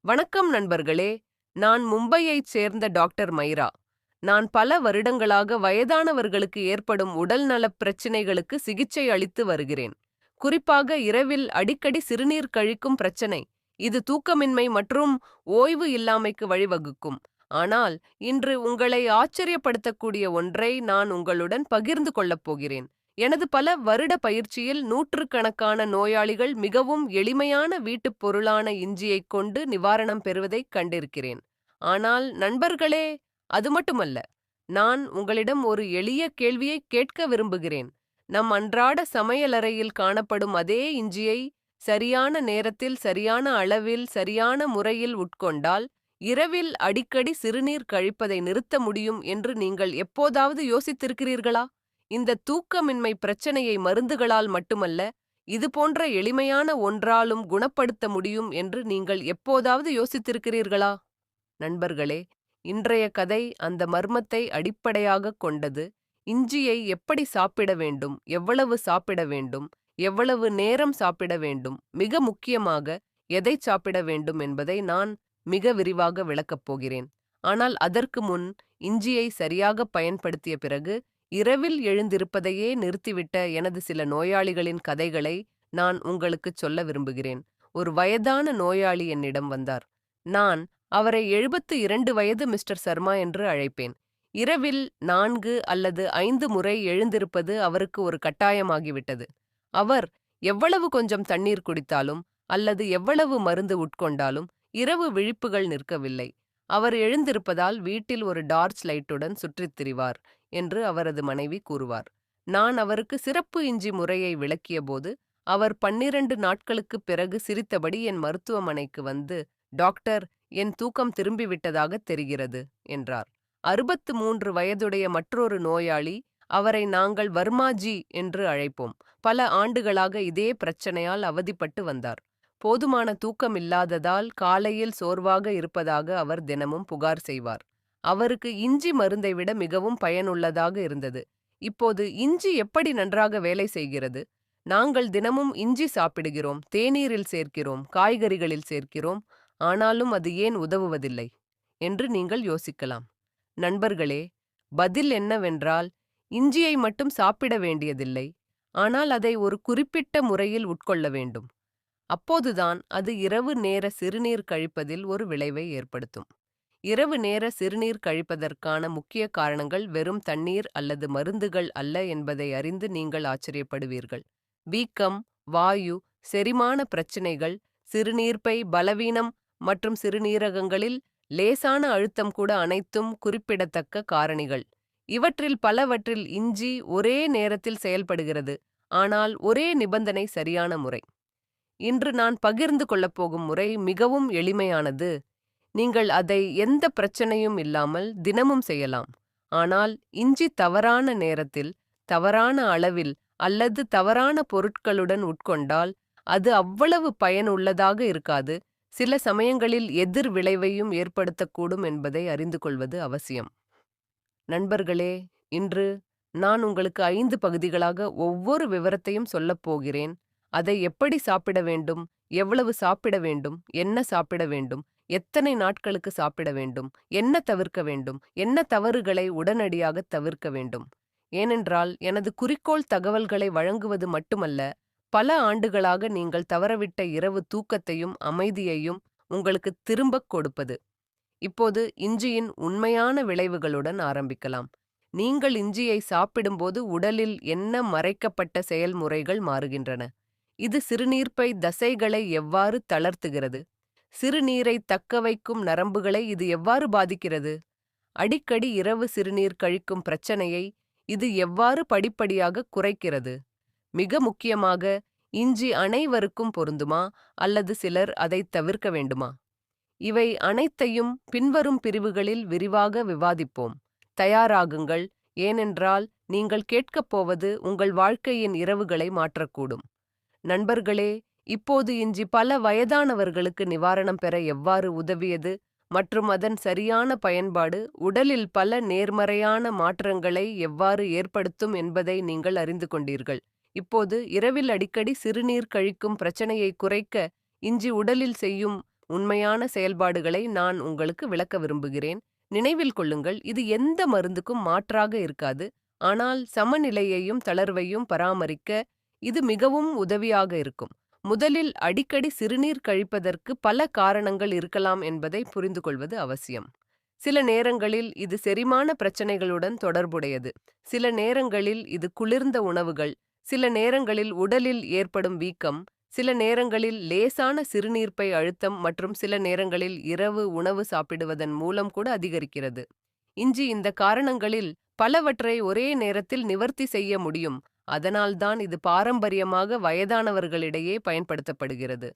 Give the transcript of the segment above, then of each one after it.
வணக்கம் நண்பர்களே. நான் மும்பையைச் சேர்ந்த டாக்டர் மைரா. நான் பல வருடங்களாக வயதானவர்களுக்கு ஏற்படும் உடல்நலப் பிரச்சினைகளுக்கு சிகிச்சை அளித்து வருகிறேன். குறிப்பாக இரவில் அடிக்கடி சிறுநீர் கழிக்கும் பிரச்சனை. இது தூக்கமின்மை மற்றும் ஓய்வு இல்லாமைக்கு வழிவகுக்கும். ஆனால் இன்று உங்களை ஆச்சரியப்படுத்தக்கூடிய ஒன்றை நான் உங்களுடன் பகிர்ந்து கொள்ளப் போகிறேன். எனது பல வருட பயிற்சியில் நூற்றுக்கணக்கான நோயாளிகள் மிகவும் எளிமையான வீட்டுப் பொருளான இஞ்சியைக் கொண்டு நிவாரணம் பெறுவதைக் கண்டிருக்கிறேன். ஆனால் நண்பர்களே, அது மட்டுமல்ல. நான் உங்களிடம் ஒரு எளிய கேள்வியைக் கேட்க விரும்புகிறேன். நம் அன்றாட சமையலறையில் காணப்படும் அதே இஞ்சியை சரியான நேரத்தில், சரியான அளவில், சரியான முறையில் உட்கொண்டால் இரவில் அடிக்கடி சிறுநீர் கழிப்பதை நிறுத்த முடியும் என்று நீங்கள் எப்போதாவது யோசித்திருக்கிறீர்களா? இந்த தூக்கமின்மை பிரச்சனையை மருந்துகளால் மட்டுமல்ல, இது போன்ற எளிமையான ஒன்றாலும் குணப்படுத்த முடியும் என்று நீங்கள் எப்போதாவது யோசித்திருக்கிறீர்களா? நண்பர்களே, இன்றைய கதை அந்த மர்மத்தை அடிப்படையாகக் கொண்டது. இஞ்சியை எப்படி சாப்பிட வேண்டும், எவ்வளவு சாப்பிட வேண்டும், எவ்வளவு நேரம் சாப்பிட வேண்டும், மிக முக்கியமாக எதைச் சாப்பிட வேண்டும் என்பதை நான் மிக விரிவாக விளக்கப் போகிறேன். ஆனால் அதற்கு முன், இஞ்சியை சரியாக பயன்படுத்திய பிறகு இரவில் எழுந்திருப்பதையே நிறுத்திவிட்ட எனது சில நோயாளிகளின் கதைகளை நான் உங்களுக்குச் சொல்ல விரும்புகிறேன். ஒரு வயதான நோயாளி என்னிடம் வந்தார். நான் அவரை 72 வயது மிஸ்டர் சர்மா என்று அழைப்பேன். இரவில் 4 அல்லது 5 முறை எழுந்திருப்பது அவருக்கு ஒரு கட்டாயமாகிவிட்டது. அவர் எவ்வளவு கொஞ்சம் தண்ணீர் குடித்தாலும் அல்லது எவ்வளவு மருந்து உட்கொண்டாலும் இரவு விழிப்புகள் நிற்கவில்லை. அவர் எழுந்திருப்பதால் வீட்டில் ஒரு டார்ச் லைட்டுடன் சுற்றித் திரிவார் என்று அவரது மனைவி கூறுவார். நான் அவருக்கு சிறப்பு இஞ்சி முறையை விளக்கியபோது அவர் 12 நாட்களுக்குப் பிறகு சிரித்தபடி என் மருத்துவமனைக்கு வந்து, டாக்டர், என் தூக்கம் திரும்பிவிட்டதாகத் தெரிகிறது என்றார். 63 வயதுடைய மற்றொரு நோயாளி, அவரை நாங்கள் வர்மாஜி என்று அழைப்போம், பல ஆண்டுகளாக இதே பிரச்சனையால் அவதிப்பட்டு வந்தார். போதுமான தூக்கம் இல்லாததால் காலையில் சோர்வாக இருப்பதாக அவர் தினமும் புகார் செய்வார். அவருக்கு இஞ்சி மருந்தை விட மிகவும் பயனுள்ளதாக இருந்தது. இப்போது இஞ்சி எப்படி நன்றாக வேலை செய்கிறது? நாங்கள் தினமும் இஞ்சி சாப்பிடுகிறோம், தேநீரில் சேர்க்கிறோம், காய்கறிகளில் சேர்க்கிறோம். ஆனாலும் அது ஏன் உதவுவதில்லை என்று நீங்கள் யோசிக்கலாம். நண்பர்களே, பதில் என்னவென்றால், இஞ்சியை மட்டும் சாப்பிட வேண்டியதில்லை. ஆனால் அதை ஒரு குறிப்பிட்ட முறையில் உட்கொள்ள வேண்டும். அப்போதுதான் அது இரவு நேர சிறுநீர் கழிப்பதில் ஒரு விளைவை ஏற்படுத்தும். இரவு நேர சிறுநீர் கழிப்பதற்கான முக்கிய காரணங்கள் வெறும் தண்ணீர் அல்லது மருந்துகள் அல்ல என்பதை அறிந்து நீங்கள் ஆச்சரியப்படுவீர்கள். வீக்கம், வாயு, செரிமான பிரச்சினைகள், சிறுநீர்ப்பை பலவீனம் மற்றும் சிறுநீரகங்களில் லேசான அழுத்தம் கூட அனைத்தும் குறிப்பிடத்தக்க காரணிகள். இவற்றில் பலவற்றில் இஞ்சி ஒரே நேரத்தில் செயல்படுகிறது. ஆனால் ஒரே நிபந்தனை, சரியான முறை. இன்று நான் பகிர்ந்து கொள்ளப் போகும் முறை மிகவும் எளிமையானது. நீங்கள் அதை எந்த பிரச்சனையும் இல்லாமல் தினமும் செய்யலாம். ஆனால் இஞ்சி தவறான நேரத்தில், தவறான அளவில் அல்லது தவறான பொருட்களுடன் உட்கொண்டால் அது அவ்வளவு பயனுள்ளதாக இருக்காது. சில சமயங்களில் எதிர் விளைவையும் ஏற்படுத்தக்கூடும் என்பதை அறிந்து கொள்வது அவசியம். நண்பர்களே, இன்று நான் உங்களுக்கு 5 பகுதிகளாக ஒவ்வொரு விவரத்தையும் சொல்லப் போகிறேன். அதை எப்படி சாப்பிட வேண்டும், எவ்வளவு சாப்பிட வேண்டும், என்ன சாப்பிட வேண்டும், எத்தனை நாட்களுக்கு சாப்பிட வேண்டும், என்ன தவிர்க்க வேண்டும், என்ன தவறுகளை உடனடியாக தவிர்க்க வேண்டும். ஏனென்றால் எனது குறிக்கோள் தகவல்களை வழங்குவது மட்டுமல்ல, பல ஆண்டுகளாக நீங்கள் தவறவிட்ட இரவு தூக்கத்தையும் அமைதியையும் உங்களுக்கு திரும்பக் கொடுப்பது. இப்போது இஞ்சியின் உண்மையான விளைவுகளுடன் ஆரம்பிக்கலாம். நீங்கள் இஞ்சியை சாப்பிடும்போது உடலில் என்ன மறைக்கப்பட்ட செயல்முறைகள் மாறுகின்றன. இது சிறுநீர்ப்பை தசைகளை எவ்வாறு தளர்த்துகிறது? சிறுநீரை தக்கவைக்கும் நரம்புகளை இது எவ்வாறு பாதிக்கிறது? அடிக்கடி இரவு சிறுநீர் கழிக்கும் பிரச்சனையை இது எவ்வாறு படிப்படியாக குறைக்கிறது? மிக முக்கியமாக, இஞ்சி அனைவருக்கும் பொருந்துமா அல்லது சிலர் அதை தவிர்க்க வேண்டுமா? இவை அனைத்தையும் பின்வரும் பிரிவுகளில் விரிவாக விவாதிப்போம். தயாராகுங்கள், ஏனென்றால் நீங்கள் கேட்கப் போவது உங்கள் வாழ்க்கையின் இரவுகளை மாற்றக்கூடும். நண்பர்களே, இப்போது இஞ்சி பல வயதானவர்களுக்கு நிவாரணம் பெற எவ்வாறு உதவியது மற்றும் அதன் சரியான பயன்பாடு உடலில் பல நேர்மறையான மாற்றங்களை எவ்வாறு ஏற்படுத்தும் என்பதை நீங்கள் அறிந்து கொண்டீர்கள். இப்போது இரவில் அடிக்கடி சிறுநீர் கழிக்கும் பிரச்சனையை குறைக்க இஞ்சி உடலில் செய்யும் உண்மையான செயல்பாடுகளை நான் உங்களுக்கு விளக்க விரும்புகிறேன். நினைவில் கொள்ளுங்கள், இது எந்த மருந்துக்கும் மாற்றாக இருக்காது. ஆனால் சமநிலையையும் தளர்வையும் பராமரிக்க இது மிகவும் உதவியாக இருக்கும். முதலில் அடிக்கடி சிறுநீர் கழிப்பதற்கு பல காரணங்கள் இருக்கலாம் என்பதை புரிந்து கொள்வது அவசியம். சில நேரங்களில் இது செரிமான பிரச்சனைகளுடன் தொடர்புடையது. சில நேரங்களில் இது குளிர்ந்த உணவுகள், சில நேரங்களில் உடலில் ஏற்படும் வீக்கம், சில நேரங்களில் லேசான சிறுநீர்ப்பை அழுத்தம் மற்றும் சில நேரங்களில் இரவு உணவு சாப்பிடுவதன் மூலம் கூட அதிகரிக்கிறது. இஞ்சி இந்த காரணங்களில் பலவற்றை ஒரே நேரத்தில் நிவர்த்தி செய்ய முடியும். அதனால்தான் இது பாரம்பரியமாக வயதானவர்களிடையே பயன்படுத்தப்படுகிறது.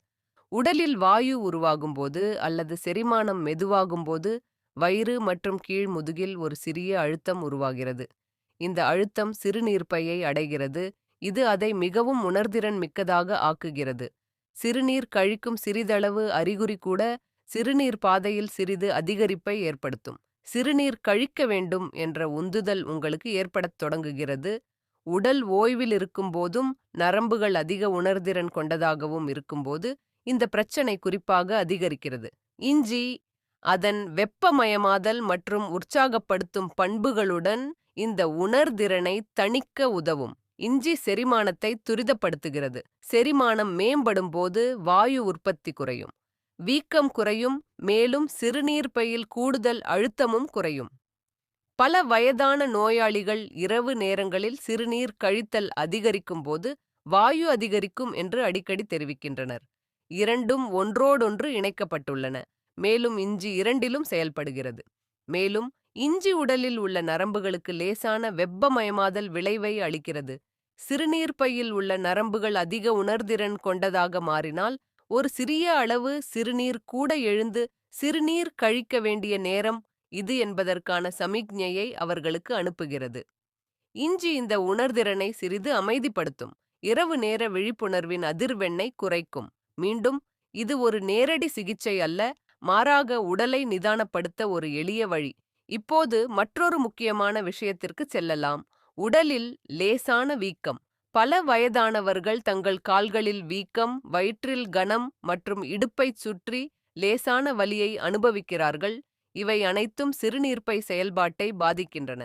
உடலில் வாயு உருவாகும்போது அல்லது செரிமானம் மெதுவாகும்போது வயிறு மற்றும் கீழ் முதுகில் ஒரு சிறிய அழுத்தம் உருவாகிறது. இந்த அழுத்தம் சிறுநீர்ப்பையை அடைகிறது. இது அதை மிகவும் உணர்திறன் மிக்கதாக ஆக்குகிறது. சிறுநீர் கழிக்கும் சிறிதளவு அறிகுறி கூட சிறுநீர் பாதையில் சிறிது அதிகரிப்பை ஏற்படுத்தும். சிறுநீர் கழிக்க வேண்டும் என்ற உந்துதல் உங்களுக்கு ஏற்படத் தொடங்குகிறது. உடல் ஓய்வில் இருக்கும்போதும் நரம்புகள் அதிக உணர்திறன் கொண்டதாகவும் இருக்கும்போது இந்த பிரச்சனை குறிப்பாக அதிகரிக்கிறது. இஞ்சி அதன் வெப்பமயமாதல் மற்றும் உற்சாகப்படுத்தும் பண்புகளுடன் இந்த உணர்திறனை தணிக்க உதவும். இஞ்சி செரிமானத்தை துரிதப்படுத்துகிறது. செரிமானம் மேம்படும் போது வாயு உற்பத்தி குறையும், வீக்கம் குறையும், மேலும் சிறுநீர்ப்பையில் கூடுதல் அழுத்தமும் குறையும். பல வயதான நோயாளிகள் இரவு நேரங்களில் சிறுநீர் கழித்தல் அதிகரிக்கும் போது வாயு அதிகரிக்கும் என்று அடிக்கடி தெரிவிக்கின்றனர். இரண்டும் ஒன்றோடொன்று இணைக்கப்பட்டுள்ளன, மேலும் இஞ்சி இரண்டிலும் செயல்படுகிறது. மேலும் இஞ்சி உடலில் உள்ள நரம்புகளுக்கு லேசான வெப்பமயமாதல் விளைவை அளிக்கிறது. சிறுநீர்ப்பையில் உள்ள நரம்புகள் அதிக உணர்திறன் கொண்டதாக மாறினால் ஒரு சிறிய அளவு சிறுநீர் கூட எழுந்து சிறுநீர் கழிக்க வேண்டிய நேரம் இது என்பதற்கான சமிக்ஞையை அவர்களுக்கு அனுப்புகிறது. இஞ்சி இந்த உணர்திறனை சிறிது அமைதிப்படுத்தும். இரவு நேர விழிப்புணர்வின் அதிர்வெண்ணை குறைக்கும். மீண்டும், இது ஒரு நேரடி சிகிச்சை அல்ல, மாறாக உடலை நிதானப்படுத்த ஒரு எளிய வழி. இப்போது மற்றொரு முக்கியமான விஷயத்திற்கு செல்லலாம். உடலில் லேசான வீக்கம். பல வயதானவர்கள் தங்கள் கால்களில் வீக்கம், வயிற்றில் கனம் மற்றும் இடுப்பைச் சுற்றி லேசான வலியை அனுபவிக்கிறார்கள். இவை அனைத்தும் சிறுநீர்ப்பை செயல்பாட்டை பாதிக்கின்றன.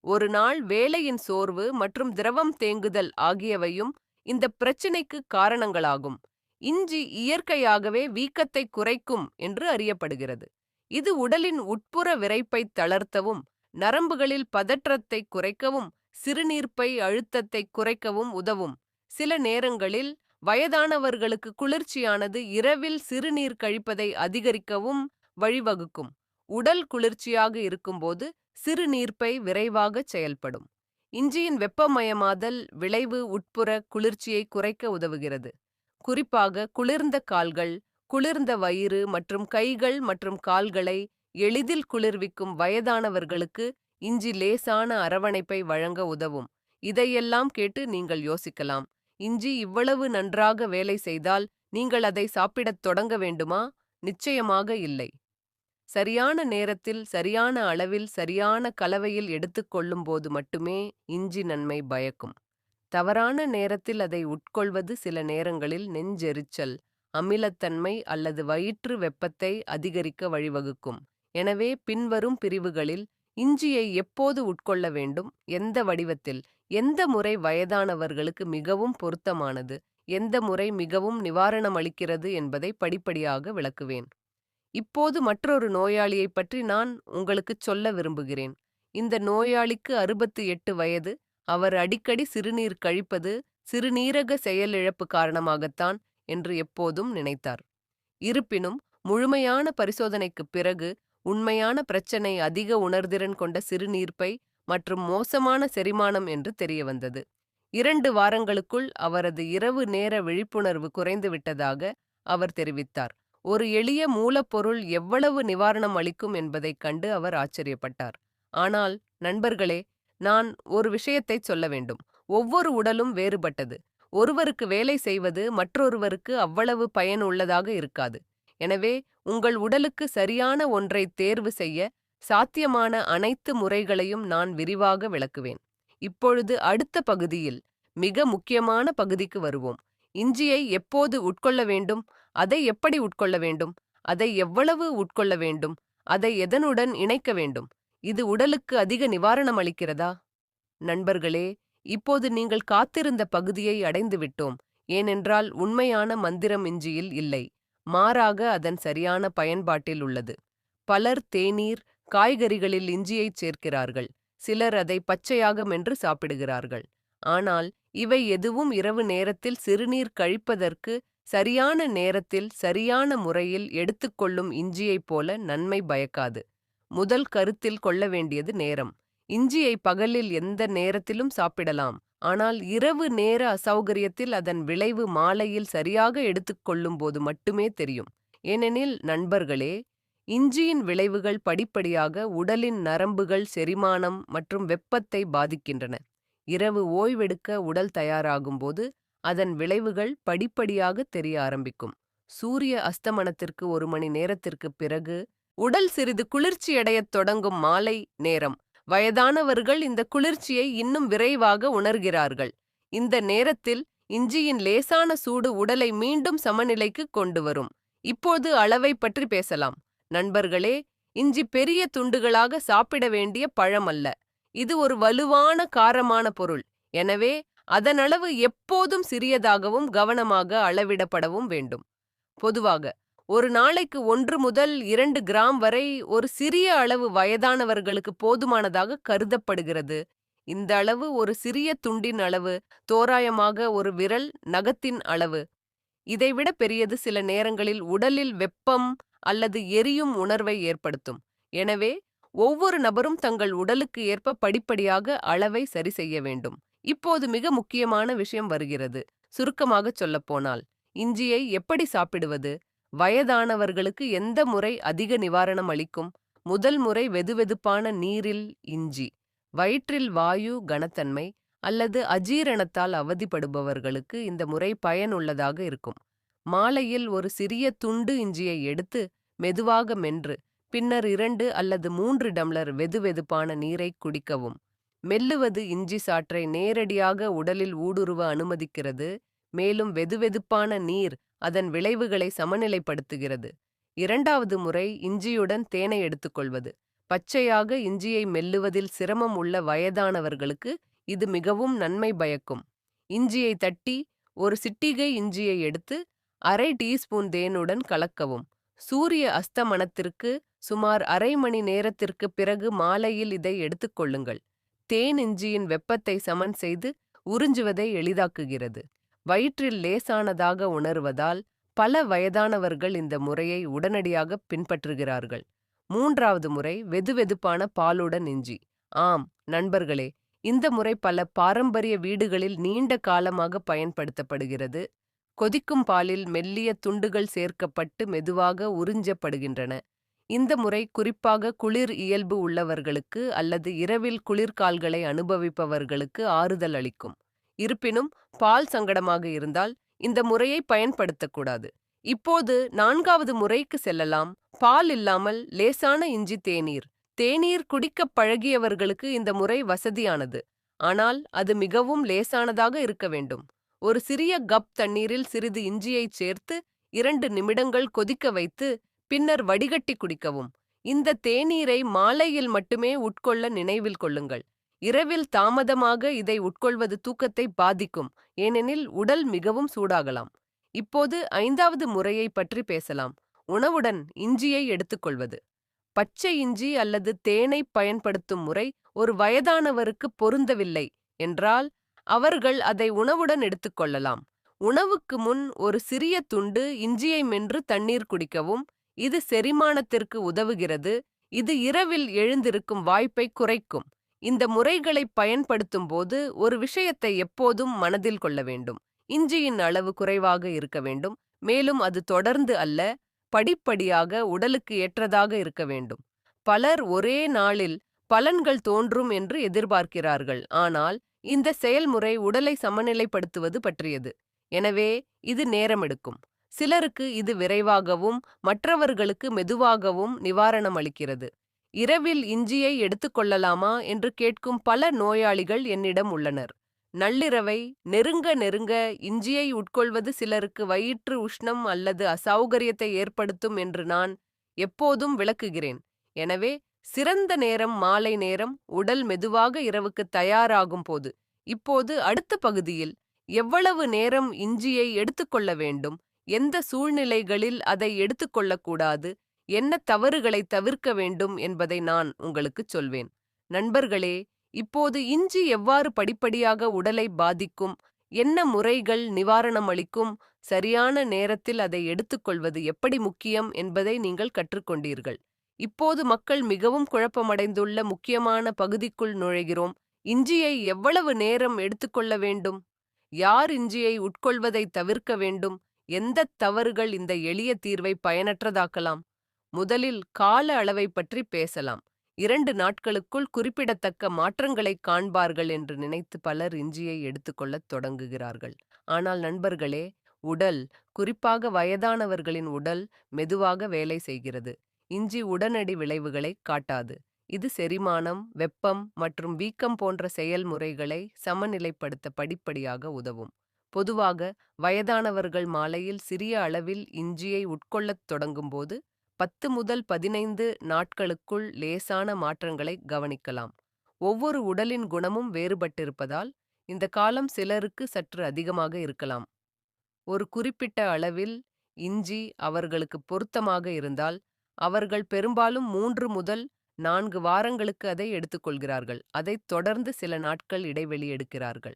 ஒரு நாள் வேலையின் சோர்வு மற்றும் திரவம் தேங்குதல் ஆகியவையும் இந்த பிரச்சினைக்கு காரணங்களாகும். இஞ்சி இயற்கையாகவே வீக்கத்தை குறைக்கும் என்று அறியப்படுகிறது. இது உடலின் உட்புற விறைப்பை தளர்த்தவும், நரம்புகளில் பதற்றத்தை குறைக்கவும், சிறுநீர்ப்பை அழுத்தத்தை குறைக்கவும் உதவும். சில நேரங்களில் வயதானவர்களுக்கு குளிர்ச்சியானது இரவில் சிறுநீர் கழிப்பதை அதிகரிக்கவும் வழிவகுக்கும். உடல் குளிர்ச்சியாக இருக்கும்போது சிறுநீர்ப்பை விரைவாக செயல்படும். இஞ்சியின் வெப்பமயமாதல் விளைவு உட்புற குளிர்ச்சியை குறைக்க உதவுகிறது. குறிப்பாக குளிர்ந்த கால்கள், குளிர்ந்த வயிறு மற்றும் கைகள் மற்றும் கால்களை எளிதில் குளிர்விக்கும் வயதானவர்களுக்கு இஞ்சி லேசான அரவணைப்பை வழங்க உதவும். இதையெல்லாம் கேட்டு நீங்கள் யோசிக்கலாம், இஞ்சி இவ்வளவு நன்றாக வேலை செய்தால் நீங்கள் அதை சாப்பிடத் தொடங்க வேண்டுமா? நிச்சயமாக இல்லை. சரியான நேரத்தில், சரியான அளவில், சரியான கலவையில் எடுத்துக்கொள்ளும் போது மட்டுமே இஞ்சி நன்மை பயக்கும். தவறான நேரத்தில் அதை உட்கொள்வது சில நேரங்களில் நெஞ்செரிச்சல், அமிலத்தன்மை அல்லது வயிற்று வெப்பத்தை அதிகரிக்க வழிவகுக்கும். எனவே பின்வரும் பிரிவுகளில் இஞ்சியை எப்போது உட்கொள்ள வேண்டும், எந்த வடிவத்தில், எந்த முறை வயதானவர்களுக்கு மிகவும் பொருத்தமானது, எந்த முறை மிகவும் நிவாரணம் அளிக்கிறது என்பதை படிப்படியாக விளக்குவேன். இப்போது மற்றொரு நோயாளியை பற்றி நான் உங்களுக்குச் சொல்ல விரும்புகிறேன். இந்த நோயாளிக்கு 68 வயது. அவர் அடிக்கடி சிறுநீர் கழிப்பது சிறுநீரக செயலிழப்பு காரணமாகத்தான் என்று எப்போதும் நினைத்தார். இருப்பினும் முழுமையான பரிசோதனைக்குப் பிறகு உண்மையான பிரச்சனை அதிக உணர்திறன் கொண்ட சிறுநீர்ப்பை மற்றும் மோசமான செரிமானம் என்று தெரியவந்தது. 2 வாரங்களுக்குள் அவரது இரவு நேர விழிப்புணர்வு குறைந்துவிட்டதாக அவர் தெரிவித்தார். ஒரு எளிய மூலப்பொருள் எவ்வளவு நிவாரணம் அளிக்கும் என்பதைக் கண்டு அவர் ஆச்சரியப்பட்டார். ஆனால் நண்பர்களே, நான் ஒரு விஷயத்தைச் சொல்ல வேண்டும். ஒவ்வொரு உடலும் வேறுபட்டது. ஒருவருக்கு வேலை செய்வது மற்றொருவருக்கு அவ்வளவு பயனுள்ளதாக இருக்காது. எனவே உங்கள் உடலுக்கு சரியான ஒன்றை தேர்வு செய்ய சாத்தியமான அனைத்து முறைகளையும் நான் விரிவாக விளக்குவேன். இப்பொழுது அடுத்த பகுதியில் மிக முக்கியமான பகுதிக்கு வருவோம். இஞ்சியை எப்போது உட்கொள்ள வேண்டும், அதை எப்படி உட்கொள்ள வேண்டும், அதை எவ்வளவு உட்கொள்ள வேண்டும், அதை எதனுடன் இணைக்க வேண்டும், இது உடலுக்கு அதிக நிவாரணம் அளிக்கிறதா? நண்பர்களே, இப்போது நீங்கள் காத்திருந்த பகுதியை அடைந்து விட்டோம். ஏனென்றால் உண்மையான மந்திரம் இஞ்சியில் இல்லை, மாறாக அதன் சரியான பயன்பாட்டில் உள்ளது. பலர் தேநீர், காய்கறிகளில் இஞ்சியைச் சேர்க்கிறார்கள். சிலர் அதை பச்சையாக மென்று சாப்பிடுகிறார்கள். ஆனால் இவை எதுவும் இரவு நேரத்தில் சிறுநீர் கழிப்பதற்கு சரியான நேரத்தில் சரியான முறையில் எடுத்துக்கொள்ளும் இஞ்சியைப் போல நன்மை பயக்காது. முதல் கருத்தில் கொள்ள வேண்டியது நேரம். இஞ்சியை பகலில் எந்த நேரத்திலும் சாப்பிடலாம். ஆனால் இரவு நேர அசௌகரியத்தில் அதன் விளைவு மாலையில் சரியாக எடுத்துக்கொள்ளும் போது மட்டுமே தெரியும். ஏனெனில் நண்பர்களே, இஞ்சியின் விளைவுகள் படிப்படியாக உடலின் நரம்புகள், செரிமானம் மற்றும் வெப்பத்தை பாதிக்கின்றன. இரவு ஓய்வெடுக்க உடல் தயாராகும்போது அதன் விளைவுகள் படிப்படியாக தெரிய ஆரம்பிக்கும். சூரிய அஸ்தமனத்திற்கு 1 மணி நேரத்திற்குப் பிறகு உடல் சிறிது குளிர்ச்சியடையத் தொடங்கும். மாலை நேரம் வயதானவர்கள் இந்த குளிர்ச்சியை இன்னும் விரைவாக உணர்கிறார்கள். இந்த நேரத்தில் இஞ்சியின் லேசான சூடு உடலை மீண்டும் சமநிலைக்கு கொண்டு வரும். இப்போது அளவை பற்றி பேசலாம். நண்பர்களே, இஞ்சி பெரிய துண்டுகளாக சாப்பிட வேண்டிய பழம் அல்ல. இது ஒரு வலுவான காரமான பொருள். எனவே அதன் அளவு எப்போதும் சிறியதாகவும் கவனமாக அளவிடப்படவும் வேண்டும். பொதுவாக ஒரு நாளைக்கு 1 முதல் 2 கிராம் வரை ஒரு சிறிய அளவு வயதானவர்களுக்கு போதுமானதாக கருதப்படுகிறது. இந்த அளவு ஒரு சிறிய துண்டின் அளவு, தோராயமாக ஒரு விரல் நகத்தின் அளவு. இதைவிட பெரியது சில நேரங்களில் உடலில் வெப்பம் அல்லது எரியும் உணர்வை ஏற்படுத்தும். எனவே ஒவ்வொரு நபரும் தங்கள் உடலுக்கு ஏற்ப படிப்படியாக அளவை சரி செய்ய வேண்டும். இப்போது மிக முக்கியமான விஷயம் வருகிறது. சுருக்கமாகச் சொல்லப்போனால், இஞ்சியை எப்படி சாப்பிடுவது? வயதானவர்களுக்கு எந்த முறை அதிக நிவாரணம் அளிக்கும்? முதல் முறை வெதுவெதுப்பான நீரில் இஞ்சி. வயிற்றில் வாயு, கனத்தன்மை அல்லது அஜீரணத்தால் அவதிப்படுபவர்களுக்கு இந்த முறை பயனுள்ளதாக இருக்கும். மாலையில் ஒரு சிறிய துண்டு இஞ்சியை எடுத்து மெதுவாக மென்று பின்னர் 2 அல்லது 3 டம்ளர் வெதுவெதுப்பான நீரை குடிக்கவும். மெல்லுவது இஞ்சி சாற்றை நேரடியாக உடலில் ஊடுருவ அனுமதிக்கிறது, மேலும் வெதுவெதுப்பான நீர் அதன் விளைவுகளை சமநிலைப்படுத்துகிறது. 2வது முறை இஞ்சியுடன் தேனை எடுத்துக்கொள்வது. பச்சையாக இஞ்சியை மெல்லுவதில் சிரமம் உள்ள வயதானவர்களுக்கு இது மிகவும் நன்மை பயக்கும். இஞ்சியை தட்டி ஒரு சிட்டிகை இஞ்சியை எடுத்து அரை டீஸ்பூன் தேனுடன் கலக்கவும். சூரிய அஸ்தமனத்திற்கு சுமார் அரை மணி நேரத்திற்கு பிறகு மாலையில் இதை எடுத்துக்கொள்ளுங்கள். தேன் இஞ்சியின் வெப்பத்தை சமன் செய்து உறிஞ்சுவதை எளிதாக்குகிறது. வயிற்றில் லேசானதாக உணர்வதால் பல வயதானவர்கள் இந்த முறையை உடனடியாக பின்பற்றுகிறார்கள். 3வது முறை வெதுவெதுப்பான பாலுடன் இஞ்சி. ஆம் நண்பர்களே, இந்த முறை பல பாரம்பரிய வீடுகளில் நீண்ட காலமாக பயன்படுத்தப்படுகிறது. கொதிக்கும் பாலில் மெல்லிய துண்டுகள் சேர்க்கப்பட்டு மெதுவாக உறிஞ்சப்படுகின்றன. இந்த முறை குறிப்பாக குளிர் இயல்பு உள்ளவர்களுக்கு அல்லது இரவில் குளிர்கால்களை அனுபவிப்பவர்களுக்கு ஆறுதல் அளிக்கும். இருப்பினும் பால் சங்கடமாக இருந்தால் இந்த முறையை பயன்படுத்தக்கூடாது. இப்போது 4வது முறைக்கு செல்லலாம். பால் இல்லாமல் லேசான இஞ்சி தேநீர். தேநீர் குடிக்கப் பழகியவர்களுக்கு இந்த முறை வசதியானது, ஆனால் அது மிகவும் லேசானதாக இருக்க வேண்டும். ஒரு சிறிய கப் தண்ணீரில் சிறிது இஞ்சியைச் சேர்த்து 2 நிமிடங்கள் கொதிக்க வைத்து பின்னர் வடிகட்டி குடிக்கவும். இந்த தேநீரை மாலையில் மட்டுமே உட்கொள்ள நினைவில் கொள்ளுங்கள். இரவில் தாமதமாக இதை உட்கொள்வது தூக்கத்தை பாதிக்கும், ஏனெனில் உடல் மிகவும் சூடாகலாம். இப்போது 5வது முறையை பற்றி பேசலாம். உணவுடன் இஞ்சியை எடுத்துக்கொள்வது. பச்சை இஞ்சி அல்லது தேனை பயன்படுத்தும் முறை ஒரு வயதானவருக்கு பொருந்தவில்லை என்றால் அவர்கள் அதை உணவுடன் எடுத்துக்கொள்ளலாம். உணவுக்கு முன் ஒரு சிறிய துண்டு இஞ்சியை மென்று தண்ணீர் குடிக்கவும். இது செரிமானத்திற்கு உதவுகிறது. இது இரவில் எழுந்திருக்கும் வாய்ப்பை குறைக்கும். இந்த முறைகளை பயன்படுத்தும் போது ஒரு விஷயத்தை எப்போதும் மனதில் கொள்ள வேண்டும். இஞ்சியின் அளவு குறைவாக இருக்க வேண்டும், மேலும் அது தொடர்ந்து அல்ல, படிப்படியாக உடலுக்கு ஏற்றதாக இருக்க வேண்டும். பலர் ஒரே நாளில் பலன்கள் தோன்றும் என்று எதிர்பார்க்கிறார்கள், ஆனால் இந்த செயல்முறை உடலை சமநிலைப்படுத்துவது பற்றியது. எனவே இது நேரமெடுக்கும். சிலருக்கு இது விரைவாகவும் மற்றவர்களுக்கு மெதுவாகவும் நிவாரணம் அளிக்கிறது. இரவில் இஞ்சியை எடுத்துக்கொள்ளலாமா என்று கேட்கும் பல நோயாளிகள் என்னிடம் உள்ளனர். நள்ளிரவை நெருங்க நெருங்க இஞ்சியை உட்கொள்வது சிலருக்கு வயிற்று உஷ்ணம் அல்லது அசௌகரியத்தை ஏற்படுத்தும் என்று நான் எப்போதும் விளக்குகிறேன். எனவே சிறந்த நேரம் மாலை நேரம், உடல் மெதுவாக இரவுக்கு தயாராகும் போது. இப்போது அடுத்த பகுதியில் எவ்வளவு நேரம் இஞ்சியை எடுத்துக்கொள்ள வேண்டும், எந்த சூழ்நிலைகளில் அதை எடுத்துக்கொள்ளக்கூடாது, என்ன தவறுகளை தவிர்க்க வேண்டும் என்பதை நான் உங்களுக்குச் சொல்வேன். நண்பர்களே, இப்போது இஞ்சி எவ்வாறு படிப்படியாக உடலை பாதிக்கும், என்ன முறைகள் நிவாரணம் அளிக்கும், சரியான நேரத்தில் அதை எடுத்துக்கொள்வது எப்படி முக்கியம் என்பதை நீங்கள் கற்றுக்கொண்டீர்கள். இப்போது மக்கள் மிகவும் குழப்பமடைந்துள்ள முக்கியமான பகுதிக்குள் நுழைகிறோம். இஞ்சியை எவ்வளவு நேரம் எடுத்துக்கொள்ள வேண்டும்? யார் இஞ்சியை உட்கொள்வதை தவிர்க்க வேண்டும்? எந்தத் தவறுகள் இந்த எளிய தீர்வை பயனற்றதாக்கலாம்? முதலில் கால அளவை பற்றி பேசலாம். 2 நாட்களுக்குள் குறிப்பிடத்தக்க மாற்றங்களைக் காண்பார்கள் என்று நினைத்து பலர் இஞ்சியை எடுத்துக்கொள்ளத் தொடங்குகிறார்கள். ஆனால் நண்பர்களே, உடல், குறிப்பாக வயதானவர்களின் உடல் மெதுவாக வேலை செய்கிறது. இஞ்சி உடனடி விளைவுகளைக் காட்டாது. இது செரிமானம், வெப்பம் மற்றும் வீக்கம் போன்ற செயல்முறைகளை சமநிலைப்படுத்த படிப்படியாக உதவும். பொதுவாக வயதானவர்கள் மாலையில் சிறிய அளவில் இஞ்சியை உட்கொள்ளத் தொடங்கும்போது 10 முதல் 15 நாட்களுக்குள் லேசான மாற்றங்களை கவனிக்கலாம். ஒவ்வொரு உடலின் குணமும் வேறுபட்டிருப்பதால் இந்த காலம் சிலருக்கு சற்று அதிகமாக இருக்கலாம். ஒரு குறிப்பிட்ட அளவில் இஞ்சி அவர்களுக்கு பொருத்தமாக இருந்தால் அவர்கள் பெரும்பாலும் 3 முதல் 4 வாரங்களுக்கு அதை எடுத்துக்கொள்கிறார்கள். அதைத் தொடர்ந்து சில நாட்கள் இடைவெளி எடுக்கிறார்கள்.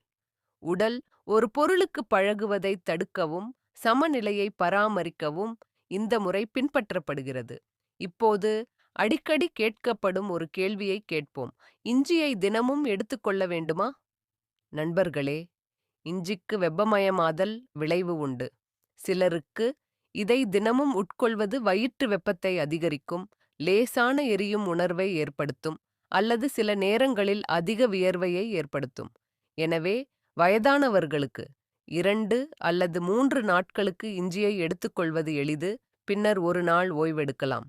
உடல் ஒரு பொருளுக்கு பழகுவதை தடுக்கவும் சமநிலையை பராமரிக்கவும் இந்த முறை பின்பற்றப்படுகிறது. இப்போது அடிக்கடி கேட்கப்படும் ஒரு கேள்வியை கேட்போம். இஞ்சியை தினமும் எடுத்துக்கொள்ள வேண்டுமா? நண்பர்களே, இஞ்சிக்கு வெப்பமயமாதல் விளைவு உண்டு. சிலருக்கு இதை தினமும் உட்கொள்வது வயிற்று வெப்பத்தை அதிகரிக்கும், லேசான எரியும் உணர்வை ஏற்படுத்தும் அல்லது சில நேரங்களில் அதிக வியர்வையை ஏற்படுத்தும். எனவே வயதானவர்களுக்கு 2 அல்லது 3 நாட்களுக்கு இஞ்சியை எடுத்துக்கொள்வது எளிது, பின்னர் ஒரு நாள் ஓய்வெடுக்கலாம்.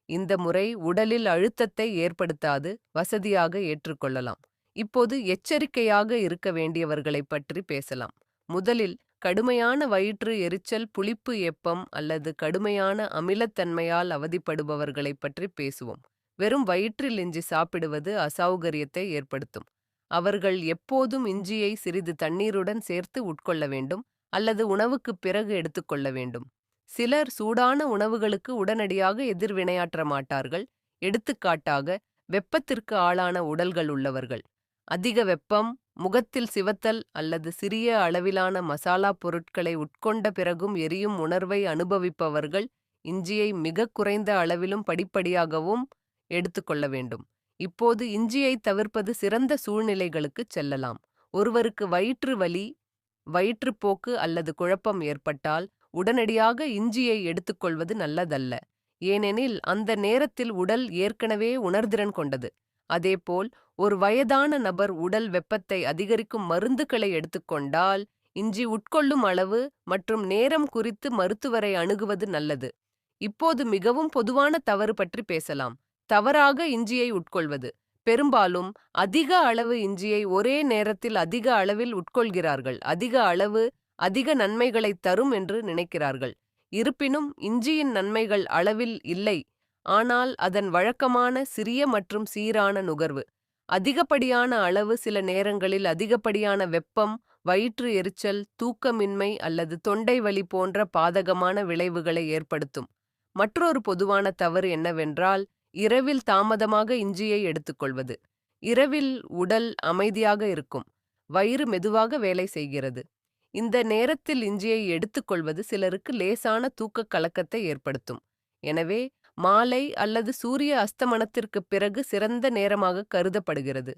இந்த முறை உடலில் அழுத்தத்தை ஏற்படுத்தாது, வசதியாக ஏற்றுக்கொள்ளலாம். இப்போது எச்சரிக்கையாக இருக்க வேண்டியவர்களைப் பற்றி பேசலாம். முதலில் கடுமையான வயிற்று எரிச்சல், புளிப்பு ஏப்பம் அல்லது கடுமையான அமிலத்தன்மையால் அவதிப்படுபவர்களைப் பற்றி பேசுவோம். வெறும் வயிற்றில் இஞ்சி சாப்பிடுவது அசௌகரியத்தை ஏற்படுத்தும். அவர்கள் எப்போதும் இஞ்சியை சிறிது தண்ணீருடன் சேர்த்து உட்கொள்ள வேண்டும் அல்லது உணவுக்குப் பிறகு எடுத்துக்கொள்ள வேண்டும். சிலர் சூடான உணவுகளுக்கு உடனடியாக எதிர்வினையாற்ற மாட்டார்கள். எடுத்துக்காட்டாக, வெப்பத்திற்கு ஆளான உடல்கள் உள்ளவர்கள். அதிக வெப்பம், முகத்தில் சிவத்தல் அல்லது சிறிய அளவிலான மசாலா பொருட்களை உட்கொண்ட பிறகும் எரியும் உணர்வை அனுபவிப்பவர்கள் இஞ்சியை மிகக் குறைந்த அளவிலும் படிப்படியாகவும் எடுத்துக்கொள்ள வேண்டும். இப்போது இஞ்சியை தவிர்ப்பது சிறந்த சூழ்நிலைகளுக்குச் செல்லலாம். ஒருவருக்கு வயிற்று வலி, வயிற்றுப்போக்கு அல்லது குழப்பம் ஏற்பட்டால் உடனடியாக இஞ்சியை எடுத்துக்கொள்வது நல்லதல்ல. ஏனெனில் அந்த நேரத்தில் உடல் ஏற்கனவே உணர்திறன் கொண்டது. அதேபோல் ஒரு வயதான நபர் உடல் வெப்பத்தை அதிகரிக்கும் மருந்துகளை எடுத்துக்கொண்டால் இஞ்சி உட்கொள்ளும் அளவு மற்றும் நேரம் குறித்து மருத்துவரை அணுகுவது நல்லது. இப்போது மிகவும் பொதுவான தவறு பற்றி பேசலாம். தவறாக இஞ்சியை உட்கொள்வது. பெரும்பாலும் அதிக அளவு இஞ்சியை ஒரே நேரத்தில் அதிக அளவில் உட்கொள்கிறார்கள். அதிக அளவு அதிக நன்மைகளை தரும் என்று நினைக்கிறார்கள். இருப்பினும் இஞ்சியின் நன்மைகள் அளவில் இல்லை, ஆனால் அதன் வழக்கமான சிறிய மற்றும் சீரான நுகர்வு. அதிகப்படியான அளவு சில நேரங்களில் அதிகப்படியான வெப்பம், வயிற்று எரிச்சல், தூக்கமின்மை அல்லது தொண்டை வலி போன்ற பாதகமான விளைவுகளை ஏற்படுத்தும். மற்றொரு பொதுவான தவறு என்னவென்றால் இரவில் தாமதமாக இஞ்சியை எடுத்துக்கொள்வது. இரவில் உடல் அமைதியாக இருக்கும், வயிறு மெதுவாக வேலை செய்கிறது. இந்த நேரத்தில் இஞ்சியை எடுத்துக்கொள்வது சிலருக்கு லேசான தூக்கக் கலக்கத்தை ஏற்படுத்தும். எனவே மாலை அல்லது சூரிய அஸ்தமனத்திற்குப் பிறகு சிறந்த நேரமாக கருதப்படுகிறது.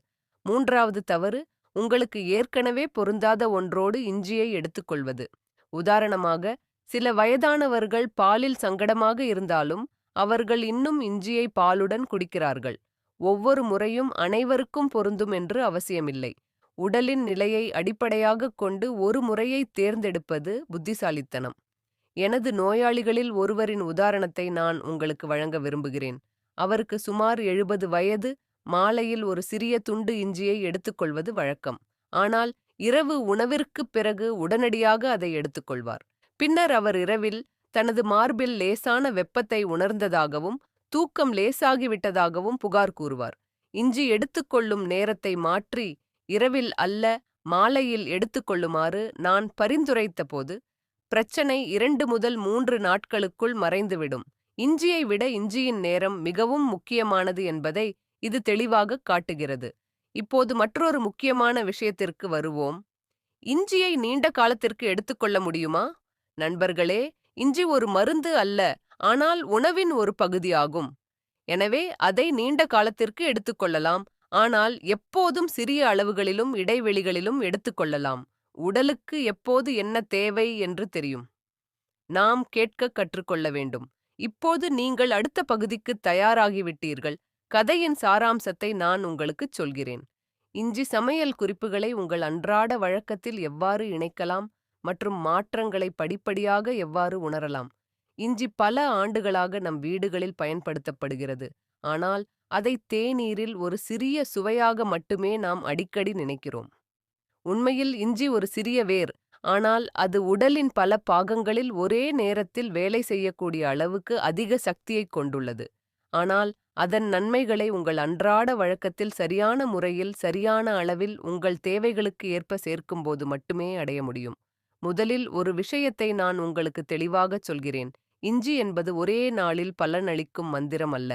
3வது தவறு, உங்களுக்கு ஏற்கனவே பொருந்தாத ஒன்றோடு இஞ்சியை எடுத்துக்கொள்வது. உதாரணமாக, சில வயதானவர்கள் பாலில் சங்கடமாக இருந்தாலும் அவர்கள் இன்னும் இஞ்சியை பாலுடன் குடிக்கிறார்கள். ஒவ்வொரு முறையும் அனைவருக்கும் பொருந்தும் என்று அவசியமில்லை. உடலின் நிலையை அடிப்படையாகக் கொண்டு ஒரு முறையை தேர்ந்தெடுப்பது புத்திசாலித்தனம். எனது நோயாளிகளில் ஒருவரின் உதாரணத்தை நான் உங்களுக்கு வழங்க விரும்புகிறேன். அவருக்கு சுமார் 70 வயது. மாலையில் ஒரு சிறிய துண்டு இஞ்சியை எடுத்துக்கொள்வது வழக்கம். ஆனால் இரவு உணவிற்குப் பிறகு உடனடியாக அதை எடுத்துக்கொள்வார். பின்னர் அவர் இரவில் தனது மார்பில் லேசான வெப்பத்தை உணர்ந்ததாகவும் தூக்கம் லேசாகிவிட்டதாகவும் புகார் கூறுவார். இஞ்சி எடுத்துக்கொள்ளும் நேரத்தை மாற்றி இரவில் அல்ல மாலையில் எடுத்துக்கொள்ளுமாறு நான் பரிந்துரைத்தபோது பிரச்சனை 2 முதல் 3 நாட்களுக்குள் மறைந்துவிடும். இஞ்சியை விட இஞ்சியின் நேரம் மிகவும் முக்கியமானது என்பதை இது தெளிவாக காட்டுகிறது. இப்போது மற்றொரு முக்கியமான விஷயத்திற்கு வருவோம். இஞ்சியை நீண்ட காலத்திற்கு எடுத்துக்கொள்ள முடியுமா? நண்பர்களே, இஞ்சி ஒரு மருந்து அல்ல, ஆனால் உணவின் ஒரு பகுதியாகும். எனவே அதை நீண்ட காலத்திற்கு எடுத்துக்கொள்ளலாம், ஆனால் எப்போதும் சிறிய அளவுகளிலும் இடைவெளிகளிலும் எடுத்துக்கொள்ளலாம். உடலுக்கு எப்போது என்ன தேவை என்று தெரியும். நாம் கேட்க கற்றுக்கொள்ள வேண்டும். இப்போது நீங்கள் அடுத்த பகுதிக்கு தயாராகிவிட்டீர்கள். கதையின் சாராம்சத்தை நான் உங்களுக்குச் சொல்கிறேன். இஞ்சி சமையல் குறிப்புகளை உங்கள் அன்றாட வழக்கத்தில் எவ்வாறு இணைக்கலாம் மற்றும் மாற்றங்களை படிப்படியாக எவ்வாறு உணரலாம். இஞ்சி பல ஆண்டுகளாக நம் வீடுகளில் பயன்படுத்தப்படுகிறது, ஆனால் அதை தேநீரில் ஒரு சிறிய சுவையாக மட்டுமே நாம் அடிக்கடி நினைக்கிறோம். உண்மையில் இஞ்சி ஒரு சிறிய வேர், ஆனால் அது உடலின் பல பாகங்களில் ஒரே நேரத்தில் வேலை செய்யக்கூடிய அளவுக்கு அதிக சக்தியைக் கொண்டுள்ளது. ஆனால் அதன் நன்மைகளை உங்கள் அன்றாட வழக்கத்தில் சரியான முறையில் சரியான அளவில் உங்கள் தேவைகளுக்கு ஏற்ப சேர்க்கும்போது மட்டுமே அடைய முடியும். முதலில் ஒரு விஷயத்தை நான் உங்களுக்கு தெளிவாகச் சொல்கிறேன். இஞ்சி என்பது ஒரே நாளில் பலனளிக்கும் மந்திரம் அல்ல.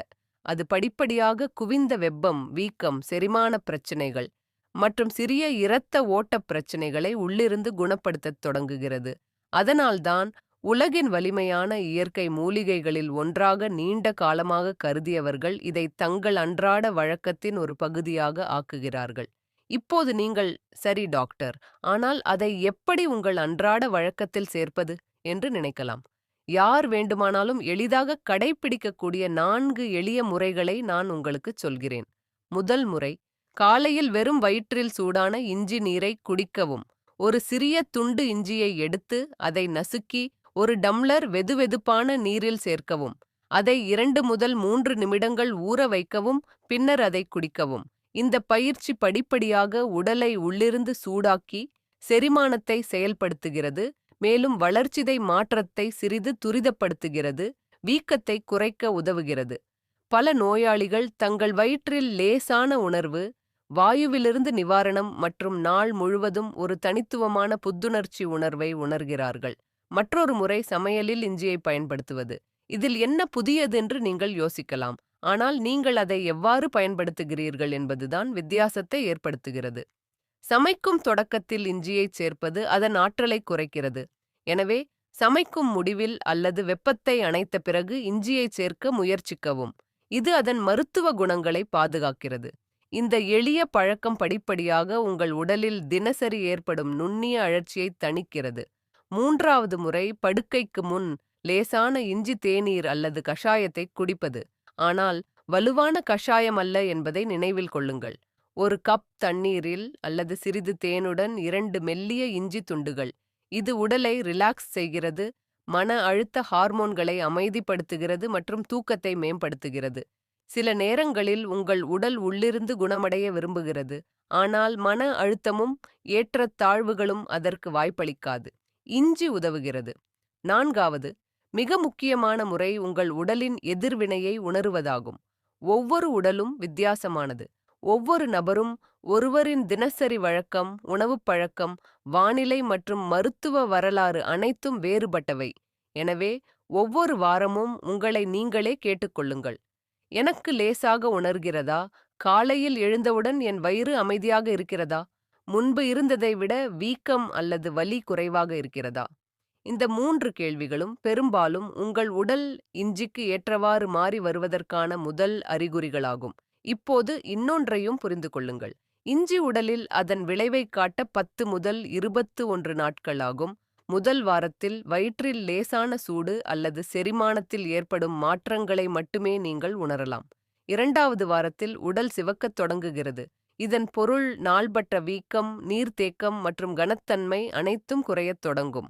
அது படிப்படியாக குவிந்த வெப்பம், வீக்கம், செரிமான பிரச்சினைகள் மற்றும் சிறிய இரத்த ஓட்டப் பிரச்சினைகளை உள்ளிருந்து குணப்படுத்தத் தொடங்குகிறது. அதனால்தான் உலகின் வலிமையான இயற்கை மூலிகைகளில் ஒன்றாக நீண்ட காலமாக கருதியவர்கள் இதை தங்கள் அன்றாட வழக்கத்தின் ஒரு பகுதியாக ஆக்குகிறார்கள். இப்போது நீங்கள், சரி டாக்டர், ஆனால் அதை எப்படி உங்கள் அன்றாட வழக்கத்தில் சேர்ப்பது என்று நினைக்கலாம். யார் வேண்டுமானாலும் எளிதாக கடைப்பிடிக்கக்கூடிய 4 எளிய முறைகளை நான் உங்களுக்குச் சொல்கிறேன். முதல் முறை, காலையில் வெறும் வயிற்றில் சூடான இஞ்சி நீரை குடிக்கவும். ஒரு சிறிய துண்டு இஞ்சியை எடுத்து அதை நசுக்கி ஒரு டம்ளர் வெதுவெதுப்பான நீரில் சேர்க்கவும். அதை 2 முதல் 3 நிமிடங்கள் ஊற வைக்கவும், பின்னர் அதை குடிக்கவும். இந்த பயிற்சி படிப்படியாக உடலை உள்ளிருந்து சூடாக்கி செரிமானத்தை செயல்படுத்துகிறது, மேலும் வளர்சிதை மாற்றத்தை சிறிது துரிதப்படுத்துகிறது, வீக்கத்தை குறைக்க உதவுகிறது. பல நோயாளிகள் தங்கள் வயிற்றில் லேசான உணர்வு, வாயுவிலிருந்து நிவாரணம் மற்றும் நாள் முழுவதும் ஒரு தனித்துவமான புத்துணர்ச்சி உணர்வை உணர்கிறார்கள். மற்றொரு முறை, சமையலில் இஞ்சியை பயன்படுத்துவது. இதில் என்ன புதியதென்று நீங்கள் யோசிக்கலாம், ஆனால் நீங்கள் அதை எவ்வாறு பயன்படுத்துகிறீர்கள் என்பதுதான் வித்தியாசத்தை ஏற்படுத்துகிறது. சமைக்கும் தொடக்கத்தில் இஞ்சியைச் சேர்ப்பது அதன் ஆற்றலை குறைக்கிறது. எனவே சமைக்கும் முடிவில் அல்லது வெப்பத்தை அணைத்த பிறகு இஞ்சியைச் சேர்க்க முயற்சிக்கவும். இது அதன் மருத்துவ குணங்களை பாதுகாக்கிறது. இந்த எளிய பழக்கம் படிப்படியாக உங்கள் உடலில் தினசரி ஏற்படும் நுண்ணிய அழற்சியை தணிக்கிறது. 3வது முறை, படுக்கைக்கு முன் லேசான இஞ்சி தேநீர் அல்லது கஷாயத்தை குடிப்பது. ஆனால் வலுவான கஷாயம் அல்ல என்பதை நினைவில் கொள்ளுங்கள். ஒரு கப் தண்ணீரில் அல்லது சிறிது தேனுடன் 2 மெல்லிய இஞ்சி துண்டுகள். இது உடலை ரிலாக்ஸ் செய்கிறது, மன அழுத்த ஹார்மோன்களை அமைதிப்படுத்துகிறது மற்றும் தூக்கத்தை மேம்படுத்துகிறது. சில நேரங்களில் உங்கள் உடல் உள்ளிருந்து குணமடைய விரும்புகிறது, ஆனால் மன அழுத்தமும் ஏற்றத்தாழ்வுகளும் அதற்கு வாய்ப்பளிக்காது. இஞ்சி உதவுகிறது. 4வது, மிக முக்கியமான முறை உங்கள் உடலின் எதிர்வினையை உணருவதாகும். ஒவ்வொரு உடலும் வித்தியாசமானது. ஒவ்வொரு நபரும் ஒருவரின் தினசரி வழக்கம், உணவுப் பழக்கம், வானிலை மற்றும் மருத்துவ வரலாறு அனைத்தும் வேறுபட்டவை. எனவே ஒவ்வொரு வாரமும் உங்களை நீங்களே கேட்டுக்கொள்ளுங்கள். எனக்கு லேசாக உணர்கிறதா? காலையில் எழுந்தவுடன் என் வயிறு அமைதியாக இருக்கிறதா? முன்பு இருந்ததை விட வீக்கம் அல்லது வலி குறைவாக இருக்கிறதா? இந்த 3 கேள்விகளும் பெரும்பாலும் உங்கள் உடல் இஞ்சிக்கு ஏற்றவாறு மாறி வருவதற்கான முதல் அறிகுறிகளாகும். இப்போது இன்னொன்றையும் புரிந்து கொள்ளுங்கள். இஞ்சி உடலில் அதன் விளைவைக் காட்ட 10 முதல் 21 நாட்கள் ஆகும். முதல் வாரத்தில் வயிற்றில் லேசான சூடு அல்லது செரிமானத்தில் ஏற்படும் மாற்றங்களை மட்டுமே நீங்கள் உணரலாம். 2வது வாரத்தில் உடல் சிவக்கத் தொடங்குகிறது. இதன் பொருள் நாள்பட்ட வீக்கம், நீர்த்தேக்கம் மற்றும் கனத்தன்மை அனைத்தும் குறையத் தொடங்கும்.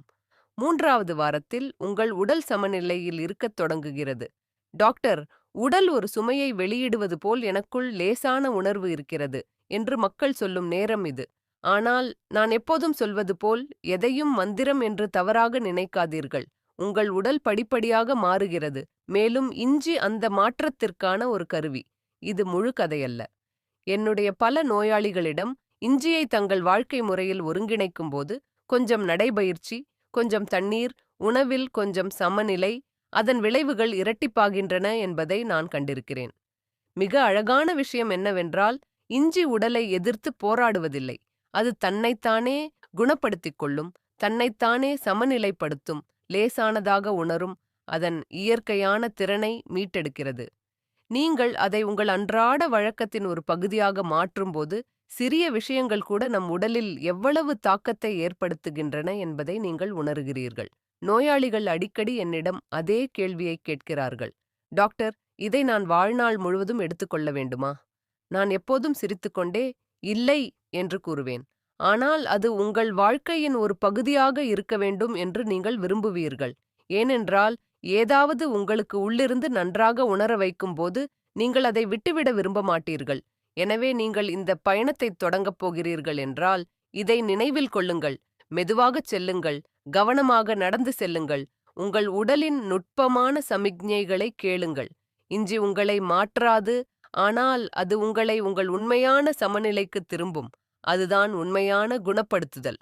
3வது வாரத்தில் உங்கள் உடல் சமநிலையில் இருக்கத் தொடங்குகிறது. டாக்டர், உடல் ஒரு சுமையை வெளியிடுவது போல் எனக்குள் லேசான உணர்வு இருக்கிறது என்று மக்கள் சொல்லும் நேரம் இது. ஆனால் நான் எப்போதும் சொல்வது போல் எதையும் மந்திரம் என்று தவறாக நினைக்காதீர்கள். உங்கள் உடல் படிப்படியாக மாறுகிறது. மேலும் இஞ்சி அந்த மாற்றத்திற்கான ஒரு கருவி. இது முழு கதையல்ல. என்னுடைய பல நோயாளிகளிடம் இஞ்சியை தங்கள் வாழ்க்கை முறையில் ஒருங்கிணைக்கும் போது கொஞ்சம் நடைபயிற்சி, கொஞ்சம் தண்ணீர், உணவில் கொஞ்சம் சமநிலை, அதன் விளைவுகள் இரட்டிப்பாகின்றன என்பதை நான் கண்டிருக்கிறேன். மிக அழகான விஷயம் என்னவென்றால், இஞ்சி உடலை எதிர்த்து போராடுவதில்லை. அது தன்னைத்தானே குணப்படுத்திக் கொள்ளும், தன்னைத்தானே சமநிலைப்படுத்தும், லேசானதாக உணரும், அதன் இயற்கையான திறனை மீட்டெடுக்கிறது. நீங்கள் அதை உங்கள் அன்றாட வழக்கத்தின் ஒரு பகுதியாக மாற்றும்போது, சிறிய விஷயங்கள் கூட நம் உடலில் எவ்வளவு தாக்கத்தை ஏற்படுத்துகின்றன என்பதை நீங்கள் உணர்கிறீர்கள். நோயாளிகள் அடிக்கடி என்னிடம் அதே கேள்வியை கேட்கிறார்கள். டாக்டர், இதை நான் வாழ்நாள் முழுவதும் எடுத்துக்கொள்ள வேண்டுமா? நான் எப்போதும் சிரித்துக்கொண்டே, இல்லை என்று கூறுவேன். ஆனால் அது உங்கள் வாழ்க்கையின் ஒரு பகுதியாக இருக்க வேண்டும் என்று நீங்கள் விரும்புவீர்கள். ஏனென்றால், ஏதாவது உங்களுக்கு உள்ளிருந்து நன்றாக உணர வைக்கும்போது நீங்கள் அதை விட்டுவிட விரும்ப மாட்டீர்கள். எனவே நீங்கள் இந்த பயணத்தைத் தொடங்கப் போகிறீர்கள் என்றால், இதை நினைவில் கொள்ளுங்கள். மெதுவாகச் செல்லுங்கள், கவனமாக நடந்து செல்லுங்கள், உங்கள் உடலின் நுட்பமான சமிக்ஞைகளை கேளுங்கள். இஞ்சி உங்களை மாற்றாது, ஆனால் அது உங்களை உங்கள் உண்மையான சமநிலைக்கு திரும்பும். அதுதான் உண்மையான குணப்படுத்துதல்.